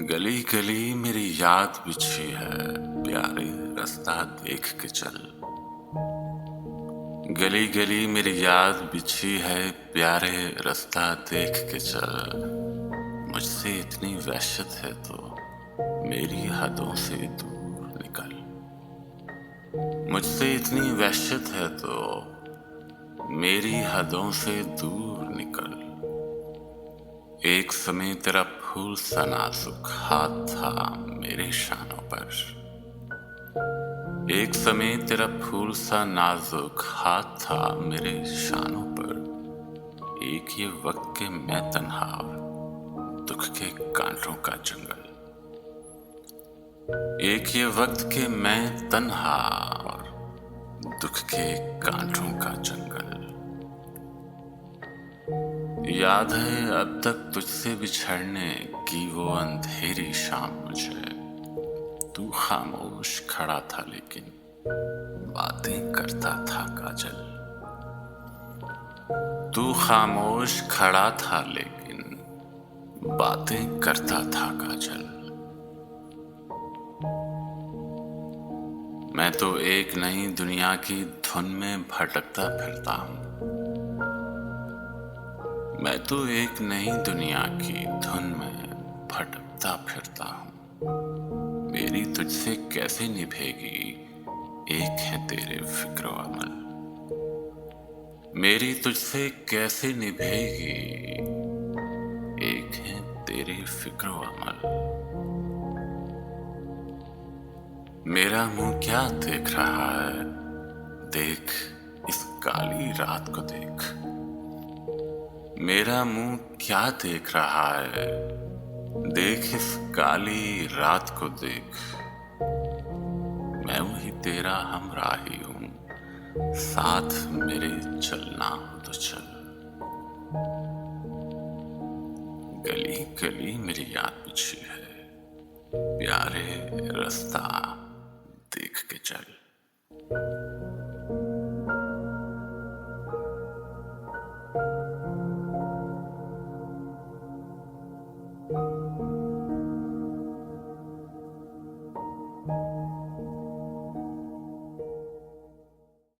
गली गली मेरी याद बिछी है, प्यारे रास्ता देख के चल। गली गली मेरी याद बिछी है, प्यारे रास्ता देख के चल। मुझसे इतनी वहशत है तो मेरी हदों से दूर निकल। मुझसे इतनी वहशत है तो मेरी हदों से दूर निकल। एक समय तेरा फूल सा नाजुक हाथ था मेरे शानों पर। एक समय तेरा फूल सा नाजुक हाथ था मेरे शानों पर। एक ये वक्त के मैं तन्हा और दुख के कांटों का जंगल। एक ये वक्त के मैं तन्हा और दुख के कांटों का जंगल। याद है अब तक तुझसे बिछड़ने की वो अंधेरी शाम मुझे। तू खामोश खड़ा था लेकिन बातें करता था काजल। तू खामोश खड़ा था लेकिन बातें करता था काजल। मैं तो एक नई दुनिया की धुन में भटकता फिरता हूँ। मैं तो एक नई दुनिया की धुन में भटकता फिरता हूँ। मेरी तुझसे कैसे निभेगी एक है तेरे फिक्र अमल। मेरी तुझसे कैसे निभेगी एक है तेरे फिक्र अमल। मेरा मुंह क्या देख रहा है, देख इस काली रात को देख। मेरा मुंह क्या देख रहा है, देख इस काली रात को देख। मैं वही तेरा हमराही हूँ, साथ मेरे चलना हो तो चल। गली गली मेरी याद बिछी है, प्यारे रास्ता देख के चल।